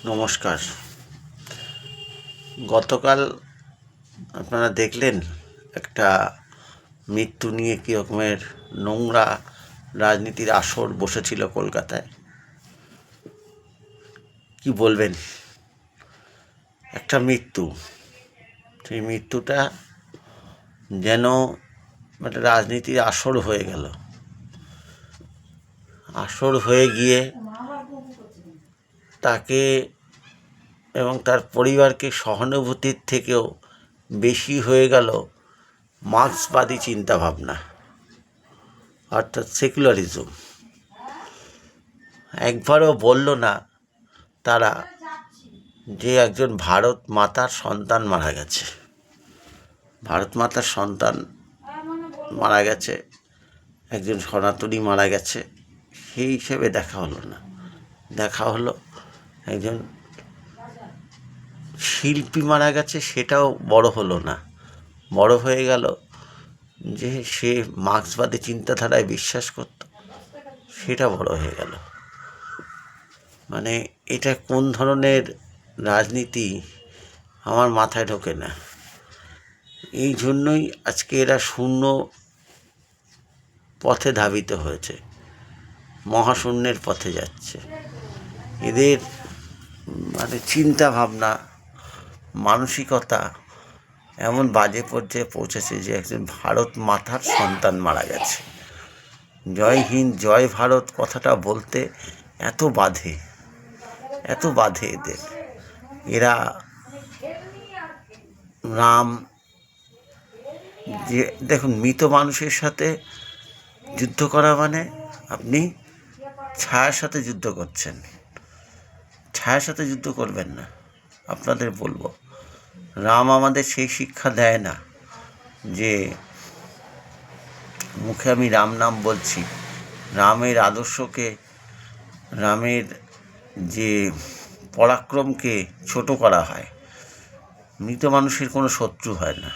নমস্কার। গতকাল আপনারা দেখলেন একটা মৃত্যু নিয়ে কী রকমের নোংরা রাজনীতির আসর বসেছিল কলকাতায়। কি বলবেন, একটা মৃত্যু, সেই মৃত্যুটা যেন একটা রাজনীতির আসর হয়ে গেল। আসর হয়ে গিয়ে তাকে এবং তার পরিবারকে সহানুভূতির থেকেও বেশি হয়ে গেল মার্ক্সবাদী চিন্তাভাবনা, অর্থাৎ সেকুলারিজম। একবারও বলল না তারা যে একজন ভারত মাতার সন্তান মারা গেছে, ভারত মাতার সন্তান মারা গেছে, একজন সনাতনী মারা গেছে, সেই হিসেবে দেখা হলো না। দেখা হলো একজন শিল্পী মারা গেছে, সেটাও বড় হলো না। বড় হয়ে গেল যে সে মার্ক্সবাদী চিন্তাধারায় বিশ্বাস করত, সেটা বড় হয়ে গেল। মানে এটা কোন ধরনের রাজনীতি আমার মাথায় ঢোকে না। এই জন্যই আজকে এরা শূন্য পথে ধাবিত হয়েছে, মহাশূন্যের পথে যাচ্ছে। এদের মানে চিন্তা ভাবনা, মানসিকতা এমন বাজে পর্যায়ে পৌঁছেছে যে একজন ভারত মাতার সন্তান মারা গেছে। জয় হিন্দ জয় ভারত কথাটা বলতে এত বাধে এদের। এরা রাম, যে দেখুন, মৃত মানুষের সাথে যুদ্ধ করা মানে আপনি ছায়ার সাথে যুদ্ধ করছেন। ছায়ার সাথে যুদ্ধ করবেন না। আপনাদের বলবো, রাম আমাদের সেই শিক্ষা দেয় না যে মুখে আমি রাম নাম বলছি, রামের আদর্শকে, রামের যে পরাক্রমকে ছোট করা হয়। মৃত মানুষের কোনো শত্রু হয় না।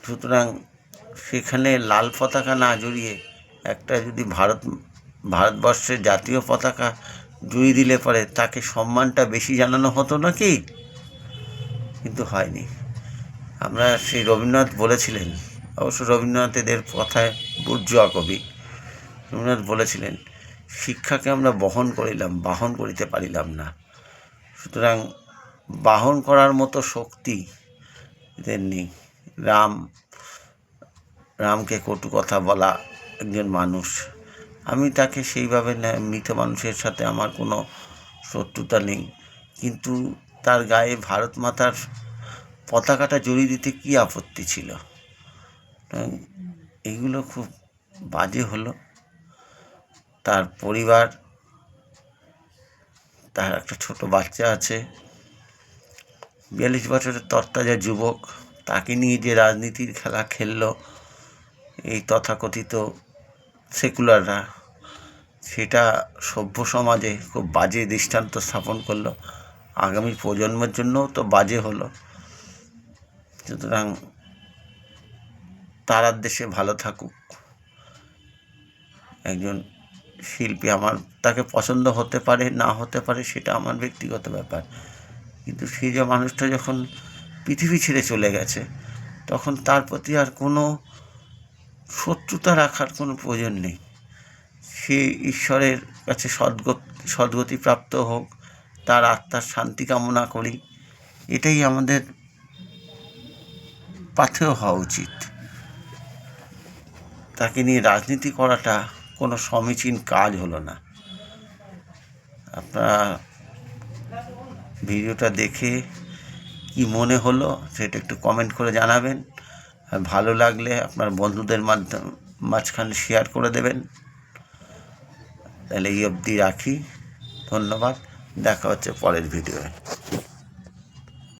সুতরাং সেখানে লাল পতাকা না জড়িয়ে একটা যদি ভারতবর্ষের জাতীয় পতাকা জড়িয়ে দিলে পরে তাকে সম্মানটা বেশি জানানো হতো নাকি? কিন্তু হয়নি। আমরা সেই রবীন্দ্রনাথ বলেছিলেন, অবশ্য রবীন্দ্রনাথ এদের কথায় বুর্জোয়া কবি, রবীন্দ্রনাথ বলেছিলেন, শিক্ষাকে আমরা বহন করিলাম, বাহন করিতে পারিলাম না। সুতরাং বাহন করার মতো শক্তি এদের নেই। রামকে কটু কথা বলা একজন মানুষ, আমি তাকে সেইভাবে মৃত মানুষের সাথে আমার কোনো শত্রুতা নেই, কিন্তু তার গায়ে ভারত মাতার পতাকাটা জড়িয়ে দিতে কী আপত্তি ছিল? এগুলো খুব বাজে হলো। তার পরিবার, তার একটা ছোট বাচ্চা আছে, 42 বছরের তরতাজা যুবক, তাকে নিয়ে যে রাজনীতির খেলা খেললো এই তথাকথিত সেকুলাররা, সেটা সভ্য সমাজে খুব বাজে দৃষ্টান্ত স্থাপন করলো। আগামী প্রজন্মের জন্যও তো বাজে হলো। সুতরাং তারার দেশে ভালো থাকুক। একজন শিল্পী, আমার তাকে পছন্দ হতে পারে, না হতে পারে, সেটা আমার ব্যক্তিগত ব্যাপার, কিন্তু সেই যে মানুষটা যখন পৃথিবী ছেড়ে চলে গেছে, তখন তার প্রতি আর কোনো শত্রুতা রাখার কোনো প্রয়োজন নেই। সে ঈশ্বরের কাছে সদ্গতি প্রাপ্ত হোক, তার আত্মার শান্তি কামনা করি, এটাই আমাদের পাথেয় হওয়া উচিত। তাকে নিয়ে রাজনীতি করাটা কোনো সমীচীন কাজ হলো না। আপনারা ভিডিওটা দেখে কি মনে হলো সেটা একটু কমেন্ট করে জানাবেন, আর ভালো লাগলে আপনার বন্ধুদের মাঝখানে শেয়ার করে দেবেন। তাহলে এই অবধি রাখি। ধন্যবাদ, দেখা হচ্ছে পরের ভিডিওয়ে।